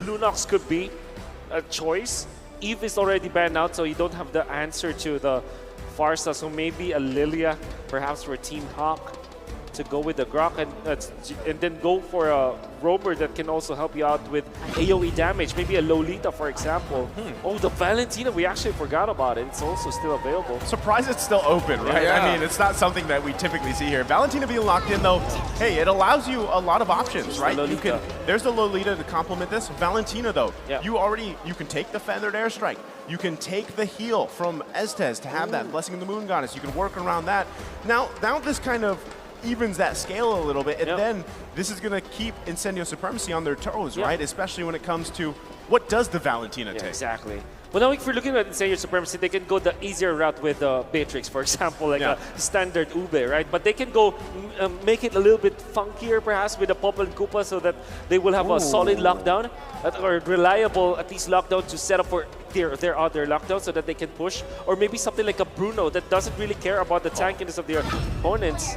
Lunox could be a choice. Eve is already banned out, so you don't have the answer to the Farsa. So maybe a Lilia, perhaps for Team Hawk, to go with the Grok and then go for a roamer that can also help you out with AoE damage. Maybe a Lolita, for example. Oh, the Valentina, we actually forgot about it. It's also still available. Surprised it's still open, right? Yeah. I mean, it's not something that we typically see here. Valentina being locked in, though, hey, it allows you a lot of options, right? You can, there's the Lolita to complement this. Valentina, though, you can take the Feathered Airstrike. You can take the heal from Estes to have that Blessing of the Moon Goddess. You can work around that. Now this kind of evens that scale a little bit, and then this is going to keep Incendio Supremacy on their toes, right? Especially when it comes to what does the Valentina take. Exactly. Well, now if we're looking at Incendio Supremacy, they can go the easier route with Beatrix, for example, like a standard Ube, right? But they can go make it a little bit funkier, perhaps, with a Popple and Koopa, so that they will have a solid lockdown, or reliable, at least, lockdown to set up for their other lockdown, so that they can push. Or maybe something like a Bruno that doesn't really care about the tankiness of their opponents.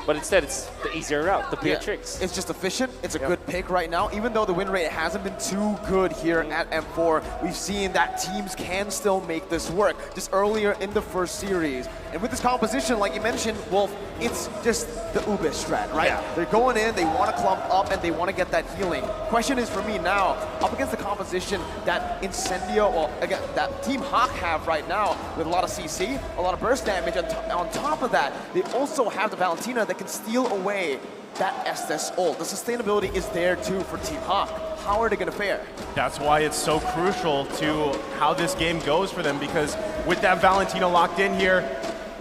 But instead, it's the easier route, the Beatrix. Yeah, it's just efficient. It's a good pick right now. Even though the win rate hasn't been too good here at M4, we've seen that teams can still make this work. Just earlier in the first series. And with this composition, like you mentioned, Wolf, it's just the Ube strat, right? Yeah. They're going in, they want to clump up, and they want to get that healing. Question is for me now, up against the composition that Incendio, well, again, that Team Hawk have right now, with a lot of CC, a lot of burst damage, and on top of that, they also have the Valentina that can steal away that Estes ult. The sustainability is there too for Team Hawk. How are they going to fare? That's why it's so crucial to how this game goes for them, because with that Valentina locked in here,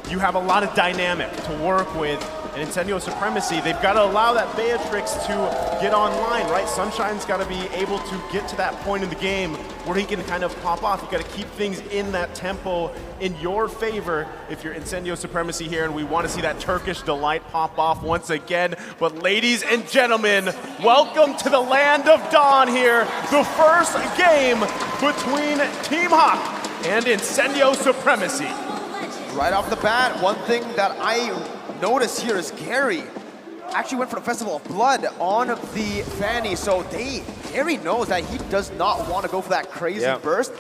you have a lot of dynamic to work with. And Incendio Supremacy, they've got to allow that Beatrix to get online, right? Sunshine's got to be able to get to that point in the game where he can kind of pop off. You got to keep things in that tempo in your favor if you're Incendio Supremacy here, and we want to see that Turkish Delight pop off once again. But ladies and gentlemen, welcome to the land of dawn here. The first game between Team Hawk and Incendio Supremacy. Right off the bat, one thing that I notice here is Gary actually went for the Festival of Blood on the Fanny, so Gary knows that he does not want to go for that crazy burst.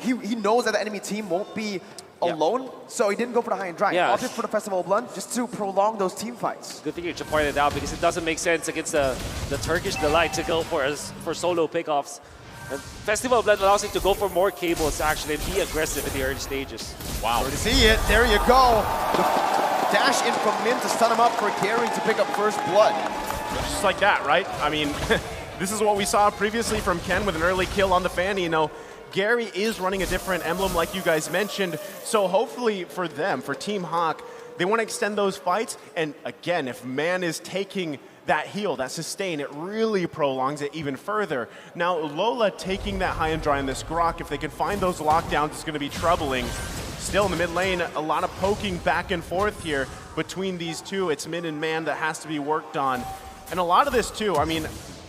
He knows that the enemy team won't be alone, so he didn't go for the high and dry. He opted for the Festival of Blood just to prolong those team fights. Good thing you pointed out, because it doesn't make sense against the Turkish Delight to go for solo pickoffs. And Festival of Blood allows him to go for more cables, actually, and be aggressive in the early stages. Wow. To see it, there you go. The dash in from Min to stun him up for Gary to pick up first blood. Just like that, right? I mean, this is what we saw previously from Ken with an early kill on the Fanny. You know, Gary is running a different emblem, like you guys mentioned. So hopefully for them, for Team Hawk, they want to extend those fights. And again, if Man is taking that heal, that sustain, it really prolongs it even further. Now, Lola taking that high and dry in this Grok, if they can find those lockdowns, it's going to be troubling. Still in the mid lane, a lot of poking back and forth here between these two. It's Min and Man that has to be worked on. And a lot of this too, I mean,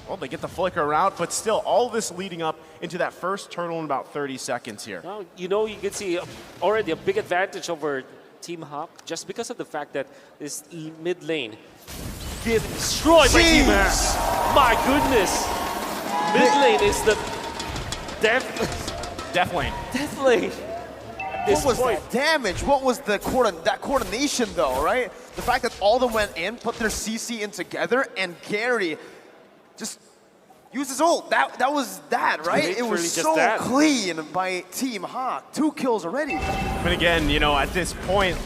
well, they get the flicker out, but still all this leading up into that first turtle in about 30 seconds here. Well, you know, you can see already a big advantage over Team Hawk just because of the fact that this mid lane getting destroyed by Team Hawk. My goodness. Mid lane is the death lane. Death lane. What was that damage? What was that coordination though, right? The fact that all of them went in, put their CC in together, and Gary just used his ult. That was that, right? It was so clean by Team Hawk. 2 kills already. But again, you know, at this point,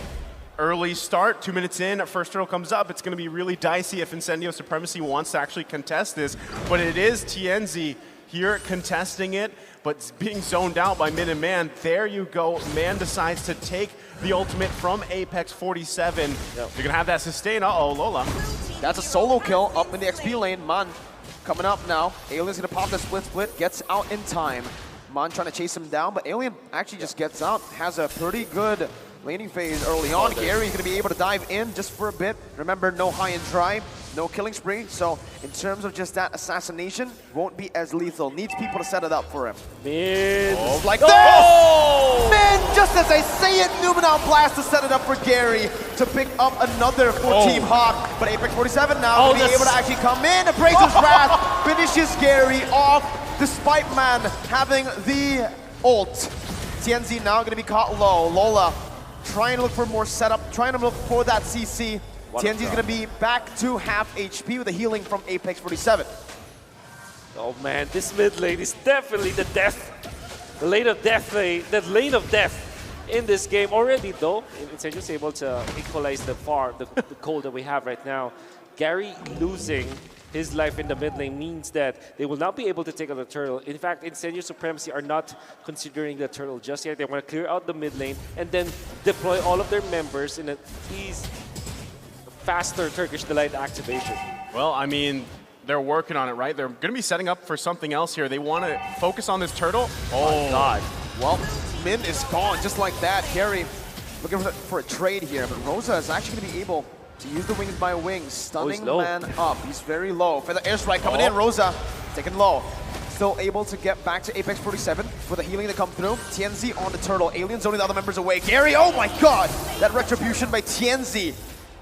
early start, 2 minutes in, first turtle comes up. It's going to be really dicey if Incendio Supremacy wants to actually contest this. But it is TNZ here contesting it, but being zoned out by Min and Man. There you go. Man decides to take the ultimate from Apex 47. You're going to have that sustain. Uh-oh, Lola. That's a solo kill up in the XP lane. Man coming up now. Alien's going to pop the split, gets out in time. Man trying to chase him down, but Alien actually just gets out. Has a pretty good laning phase early on. Gary's going to be able to dive in just for a bit. Remember, no high and dry, no killing spree. So in terms of just that assassination, won't be as lethal. Needs people to set it up for him. Like this! Man, just as I say it, Numenon Blast to set it up for Gary to pick up another for Team Hawk. But Apex 47 now will be able to actually come in, Appraiser's Wrath, finishes Gary off. despite man having the ult. TNZ now going to be caught low. Lola trying to look for more setup, trying to look for that CC. TNZ is going to be back to half HP with a healing from Apex 47. Oh man, this mid lane is definitely the death. The lane of death, the lane of death in this game already though. Incendio is able to equalize the cold that we have right now. Gary losing his life in the mid lane means that they will not be able to take out the turtle. In fact, Incendio Supremacy are not considering the turtle just yet. They want to clear out the mid lane and then deploy all of their members in a faster Turkish Delight activation. Well, I mean, they're working on it, right? They're going to be setting up for something else here. They want to focus on this turtle. Oh, my God. Well, Min is gone just like that. Gary looking for a trade here, but Rosa is actually going to be able to use the wings by wings. Stunning man up. He's very low. For the airstrike coming in, Rosa taken low. Still able to get back to Apex 47 for the healing to come through. TNZ on the turtle. Alien zoning the other members away. Gary, oh my God! That retribution by TNZ.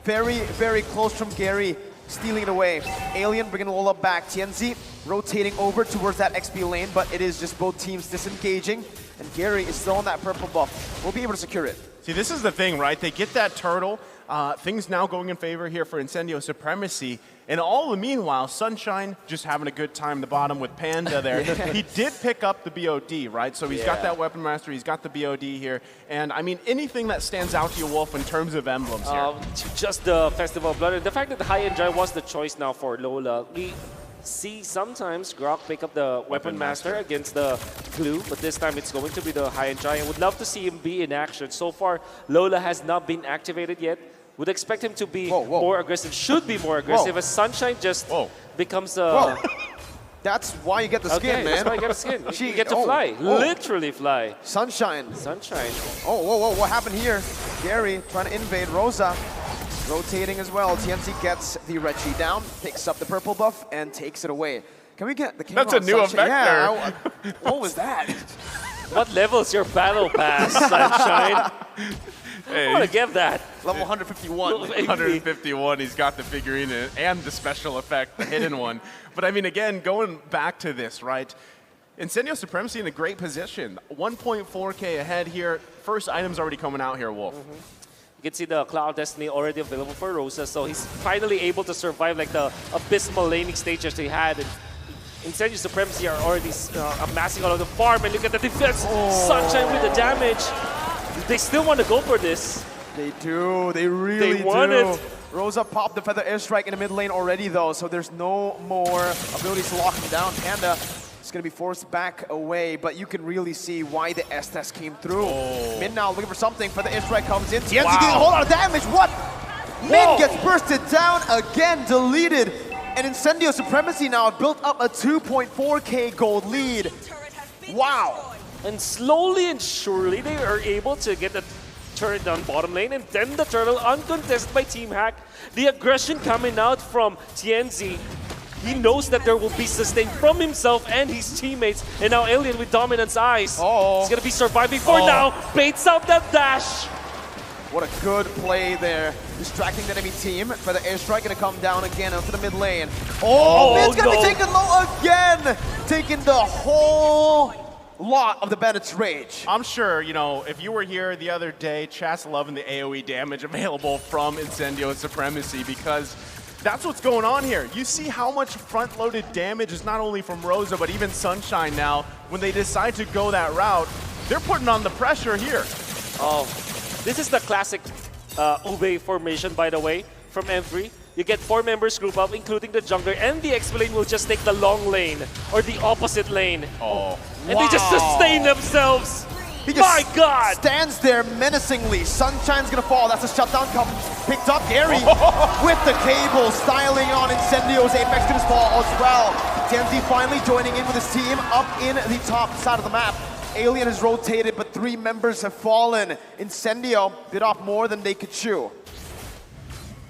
Very, very close from Gary. Stealing it away. Alien bringing Lola back. TNZ rotating over towards that XP lane, but it is just both teams disengaging. And Gary is still on that purple buff. We'll be able to secure it. See, this is the thing, right? They get that turtle. Things now going in favor here for Incendio Supremacy. And all the meanwhile, Sunshine just having a good time in the bottom with Panda there. He did pick up the BOD, right? So he's got that Weapon Master, he's got the BOD here. And I mean, anything that stands out to you, Wolf, in terms of emblems here? Just the Festival of Blood. And the fact that the High End Dry was the choice now for Lola. We see sometimes Grok pick up the Weapon Master against the Glue, but this time it's going to be the High End Dry. I would love to see him be in action. So far, Lola has not been activated yet. Would expect him to be more aggressive, should be more aggressive, as Sunshine just becomes a... That's why you get the skin, man. That's why you get the skin. You get to fly, literally fly. Sunshine. Sunshine. Oh, whoa, what happened here? Gary trying to invade Rosa. Rotating as well. TNC gets the red sheet down, picks up the purple buff, and takes it away. Can we get the king? That's a new effect there. What was that? What level's your battle pass, Sunshine? Hey, I want to give that. Level 151. 151, he's got the figurine and the special effect, the hidden one. But I mean, again, going back to this, right? Incendio Supremacy in a great position. 1.4K ahead here. First item's already coming out here, Wolf. You can see the Cloud Destiny already available for Rosa, so he's finally able to survive like the abysmal laning stages he had. And Incendio Supremacy are already amassing all of the farm, and look at the defense. Sunshine with the damage. They still want to go for this. They do. They really do. Want it. Rosa popped the Feather Airstrike in the mid lane already, though, so there's no more abilities to lock him down. Panda is going to be forced back away, but you can really see why the S-Test came through. Min now looking for something. Feather Airstrike comes in. TNC getting a whole lot of damage. What? Min gets bursted down again, deleted. And Incendio Supremacy now have built up a 2.4K gold lead. Wow. And slowly and surely, they are able to get the turret down bottom lane, and then the turtle uncontested by Team Hack. The aggression coming out from TNZ. He knows that there will be sustain from himself and his teammates, and now Alien with Dominance Eyes. He's going to be surviving for now. Baits out that dash. What a good play there. Distracting the enemy team. For the airstrike, going to come down again onto the mid lane. It's going to be taken low again. Taking the whole lot of the Bandit's Rage. I'm sure, you know, if you were here the other day, chat's loving the AoE damage available from Incendio Supremacy, because that's what's going on here. You see how much front-loaded damage is not only from Rosa, but even Sunshine now. When they decide to go that route, they're putting on the pressure here. This is the classic Ube formation, by the way, from M3. You get 4 members group up, including the jungler, and the XP lane will just take the long lane, or the opposite lane. And they just sustain themselves. He just stands there menacingly. Sunshine's gonna fall. That's a shutdown picked up. Gary with the cable, styling on Incendio's Apex gonna fall as well. TNZ finally joining in with his team up in the top side of the map. Alien has rotated, but 3 members have fallen. Incendio bit off more than they could chew.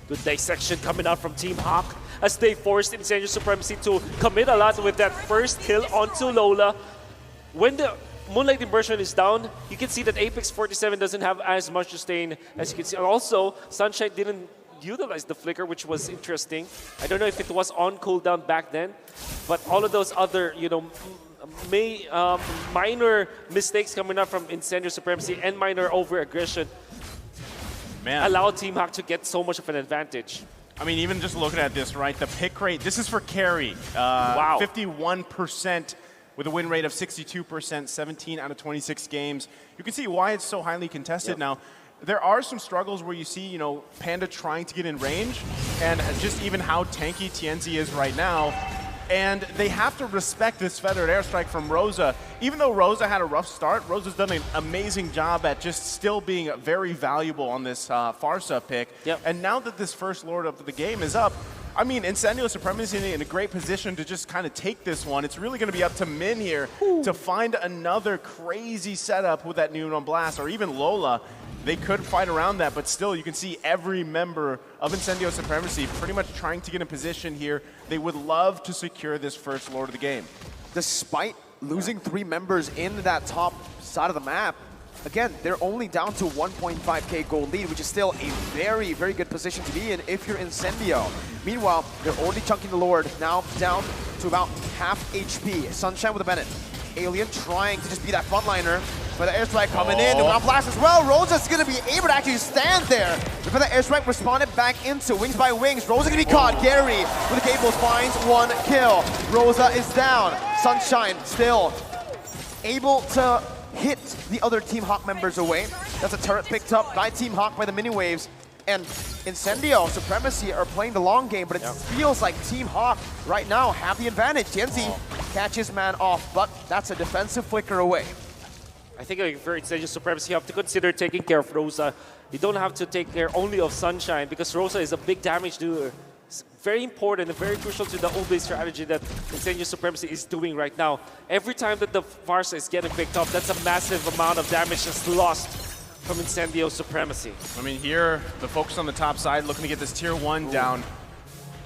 Good dissection coming out from Team Hawk as they forced Incendio Supremacy to commit a lot with that first kill onto Lola. When the Moonlight Immersion is down, you can see that Apex 47 doesn't have as much sustain as you can see. Also, Sunshine didn't utilize the flicker, which was interesting. I don't know if it was on cooldown back then, but all of those other, you know, minor mistakes coming up from Incendio Supremacy and minor over-aggression allow Team Hawk to get so much of an advantage. I mean, even just looking at this, right, the pick rate, this is for carry. Wow. 51% with a win rate of 62%, 17 out of 26 games. You can see why it's so highly contested now. There are some struggles where you see, you know, Panda trying to get in range, and just even how tanky TNZ is right now. And they have to respect this feathered airstrike from Rosa. Even though Rosa had a rough start, Rosa's done an amazing job at just still being very valuable on this Farsa pick. And now that this first Lord of the game is up, I mean, Incendio Supremacy in a great position to just kind of take this one. It's really going to be up to Min here to find another crazy setup with that Neon Blast, or even Lola. They could fight around that, but still, you can see every member of Incendio Supremacy pretty much trying to get in position here. They would love to secure this first Lord of the game. Despite losing 3 members in that top side of the map, again, they're only down to 1.5k gold lead, which is still a very, very good position to be in if you're Incendio. Meanwhile, they're already chunking the Lord, now down to about half HP. Sunshine with a Bennett. Alien trying to just be that frontliner. For the airstrike coming in, the ground blast as well. Rosa's gonna be able to actually stand there. For the airstrike responded back into Wings by Wings. Rosa gonna be caught. Gary with the cables finds 1 kill. Rosa is down. Sunshine still able to hit the other Team Hawk members away. That's a turret picked up by Team Hawk by the mini waves. And Incendio Supremacy are playing the long game, but it feels like Team Hawk right now have the advantage. TNZ catches man off, but that's a defensive flicker away. I think for Incendio Supremacy, you have to consider taking care of Rosa. You don't have to take care only of Sunshine, because Rosa is a big damage dealer. It's very important and very crucial to the Ube strategy that Incendio Supremacy is doing right now. Every time that the Farsa is getting picked up, that's a massive amount of damage that's lost from Incendio Supremacy. I mean, here, the focus on the top side, looking to get this tier 1 down.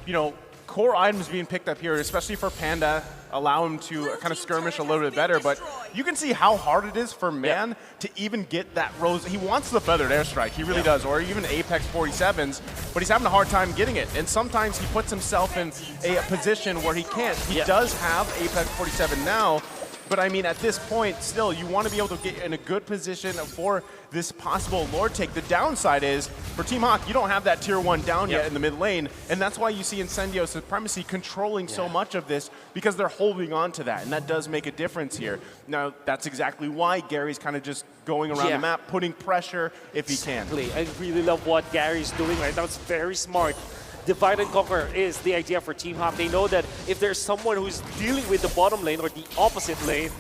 You know, core items being picked up here, especially for Panda, allow him to kind of skirmish a little bit better, but you can see how hard it is for Man to even get that Rose. He wants the feathered airstrike, he really does, or even Apex 47s, but he's having a hard time getting it, and sometimes he puts himself in a position where he can't. He does have Apex 47 now, but I mean, at this point, still, you want to be able to get in a good position for this possible Lord take. The downside is, for Team Hawk, you don't have that tier 1 down yet in the mid lane, and that's why you see Incendio Supremacy controlling so much of this, because they're holding on to that, and that does make a difference here. Now, that's exactly why Gary's kind of just going around the map, putting pressure if he can. I really love what Gary's doing right now. It's very smart. Divide and conquer is the idea for Team Hawk. They know that if there's someone who's dealing with the bottom lane or the opposite lane,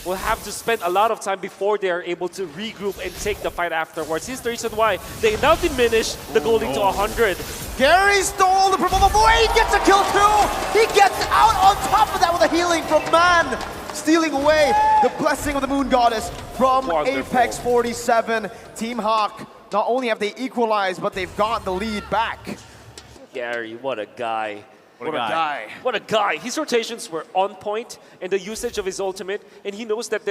will have to spend a lot of time before they are able to regroup and take the fight afterwards. Here's the reason why they now diminish the golding to 100. Gary stole the purple buff away. He gets a kill too. He gets out on top of that with a healing from Man, stealing away the blessing of the Moon Goddess from Apex 47. Team Hawk, not only have they equalized, but they've got the lead back. Gary, what a guy. What a guy. What a guy. His rotations were on point, and the usage of his ultimate, and he knows that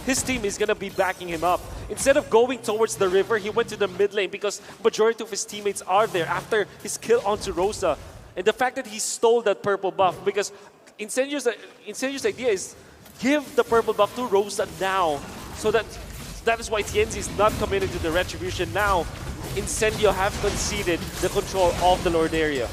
his team is going to be backing him up. Instead of going towards the river, he went to the mid lane because majority of his teammates are there after his kill onto Rosa. And the fact that he stole that purple buff, because Incendio's idea is give the purple buff to Rosa now, so that is why TNZ is not committed to the retribution now. Incendio have conceded the control of the Lord area.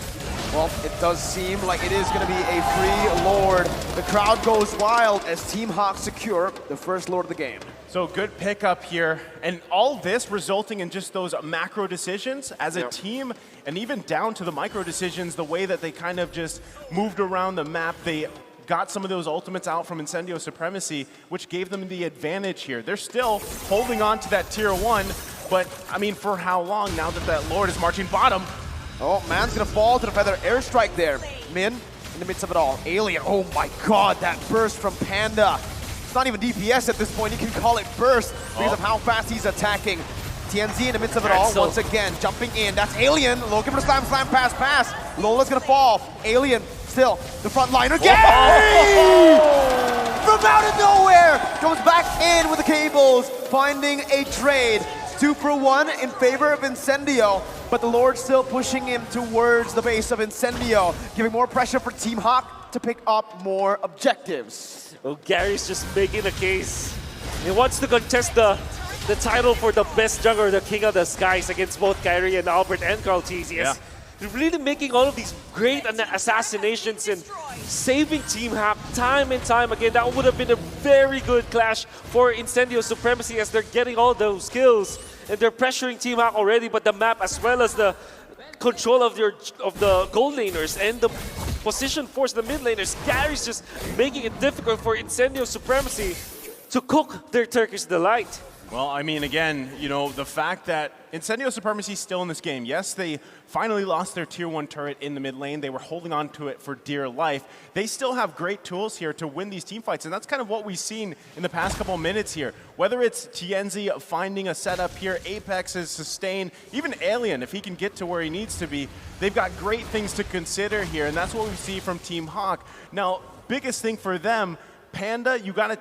Well, it does seem like it is going to be a free Lord. The crowd goes wild as Team Hawk secure the first Lord of the game. So good pickup here, and all this resulting in just those macro decisions as a team, and even down to the micro decisions, the way that they kind of just moved around the map. They got some of those ultimates out from Incendio Supremacy, which gave them the advantage here. They're still holding on to that tier 1, but I mean, for how long now that that Lord is marching bottom? Oh, Man's gonna fall to the feather airstrike there. Min in the midst of it all. Alien, oh my god, that burst from Panda. It's not even DPS at this point, you can call it burst because of how fast he's attacking. TNZ in the midst of it all, once again, jumping in. That's Alien, looking for the slam, pass. Lola's gonna fall. Alien, still, the front liner. Gary! From out of nowhere, goes back in with the cables, finding a trade. 2 for 1 in favor of Incendio, but the Lord still pushing him towards the base of Incendio, giving more pressure for Team Hawk. to pick up more objectives. Well, Gary's just making a case. He wants to contest the title for the best jungler, the King of the Skies, against both Kyrie and Albert and Carl TCS. Yeah. Really making all of these great assassinations and saving Team Hack time and time again. That would have been a very good clash for Incendio Supremacy as they're getting all those kills and they're pressuring Team Hack already, but the map as well as the control of the gold laners and the position force the mid laners. Gary's just making it difficult for Incendio Supremacy to cook their Turkish delight. Well, I mean, again, you know, the fact that Incendio Supremacy is still in this game. Yes, they finally lost their tier 1 turret in the mid lane. They were holding on to it for dear life. They still have great tools here to win these team fights, and that's kind of what we've seen in the past couple of minutes here. Whether it's TNZ finding a setup here, Apex is sustained, even Alien, if he can get to where he needs to be, they've got great things to consider here, and that's what we see from Team Hawk. Now, biggest thing for them, Panda, you gotta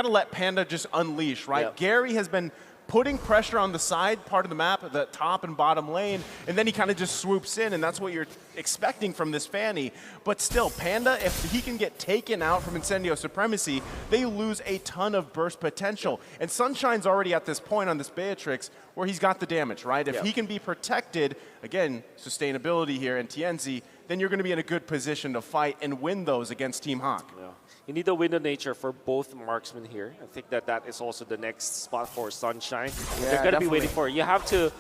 let Panda just unleash, right? Yep. Gary has been putting pressure on the side part of the map, the top and bottom lane, and then he kind of just swoops in, and that's what you're expecting from this Fanny. But still, Panda, if he can get taken out from Incendio Supremacy, they lose a ton of burst potential. And Sunshine's already at this point on this Beatrix where he's got the damage, right? If he can be protected, again, sustainability here and TNZ, then you're going to be in a good position to fight and win those against Team Hawk. Yeah. You need a window nature for both marksmen here. I think that is also the next spot for Sunshine. Yeah, They're going to be waiting for it. You have to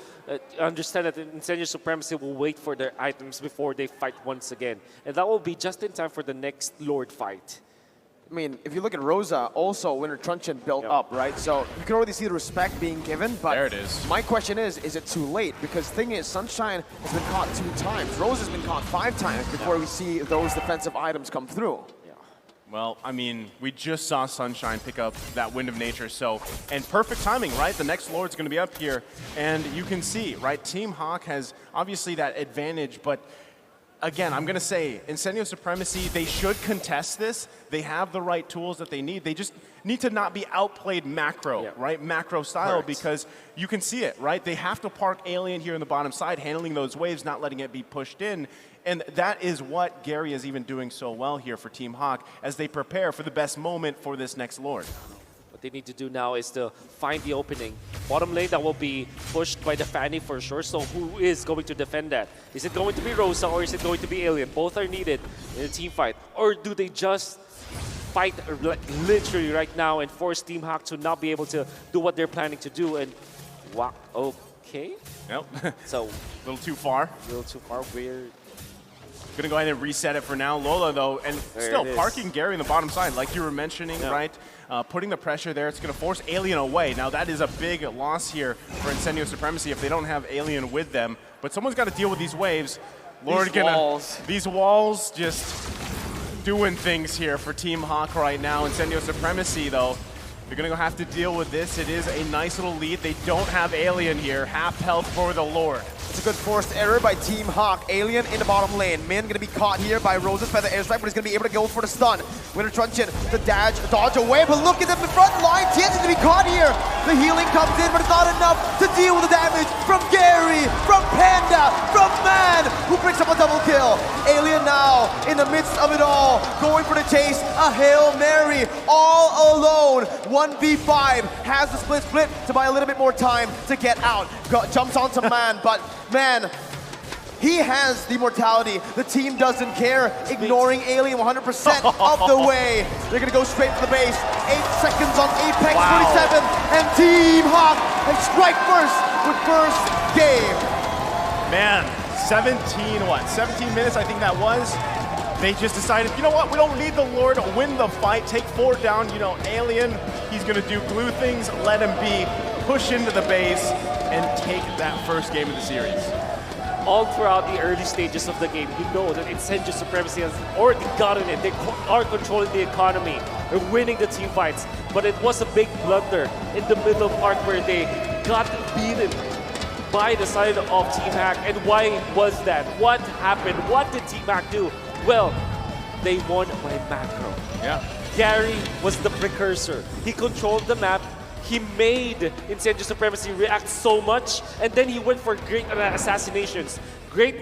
understand that Incendio Supremacy will wait for their items before they fight once again. And that will be just in time for the next Lord fight. I mean, if you look at Rosa, also Winter Truncheon built up, right? So you can already see the respect being given, but there it is. My question is it too late? Because the thing is, Sunshine has been caught 2 times. Rosa has been caught 5 times before we see those defensive items come through. Well, I mean, we just saw Sunshine pick up that Wind of Nature, so, and perfect timing, right? The next Lord's going to be up here, and you can see, right, Team Hawk has obviously that advantage, but again, I'm going to say, Incendio Supremacy, they should contest this. They have the right tools that they need. They just need to not be outplayed macro, right? Macro style, because you can see it, right? They have to park Alien here in the bottom side, handling those waves, not letting it be pushed in. And that is what Gary is even doing so well here for Team Hawk as they prepare for the best moment for this next Lord. What they need to do now is to find the opening. Bottom lane, that will be pushed by the Fanny for sure. So who is going to defend that? Is it going to be Rosa or is it going to be Alien? Both are needed in a team fight. Or do they just fight literally right now and force Team Hawk to not be able to do what they're planning to do? And wow, okay. Yep. So a little too far. A little too far. Weird. Gonna go ahead and reset it for now. Lola, though, and still parking Gary on the bottom side, like you were mentioning, right? Putting the pressure there, it's gonna force Alien away. Now that is a big loss here for Incendio Supremacy if they don't have Alien with them. But someone's got to deal with these waves. Lord, these walls just doing things here for Team Hawk right now. Incendio Supremacy, though, they're gonna have to deal with this. It is a nice little lead. They don't have Alien here. Half health for the Lord. It's a good forced error by Team Hawk. Alien in the bottom lane. Min gonna be caught here by Rose's feather airstrike, but he's gonna be able to go for the stun. Winter Truncheon, the dodge away, but look at them in the front line. TN's gonna be caught here. The healing comes in, but it's not enough to deal with the damage from Gary, from Panda, from Man, who picks up a double kill. Alien now in the midst of it all, going for the chase. A Hail Mary, all alone. 1v5, has the split to buy a little bit more time to get out. Jumps onto Man, but Man, he has the mortality. The team doesn't care, ignoring Alien 100% of the way. They're gonna go straight for the base. 8 seconds on Apex 47, and Team Hawk and strike first with first game. Man, 17 minutes I think that was. They just decided, you know what, we don't need the Lord to win the fight, take 4 down, you know, Alien, he's gonna do glue things, let him be, push into the base, and take that first game of the series. All throughout the early stages of the game, you know that Incendio Supremacy has already gotten it. They are controlling the economy. They're winning the team fights. But it was a big blunder in the middle part where they got beaten by the side of Team Hack. And why was that? What happened? What did Team Hack do? Well, they won by macro. Yeah. Gary was the precursor. He controlled the map. He made Incendio Supremacy react so much, and then he went for great assassinations. Great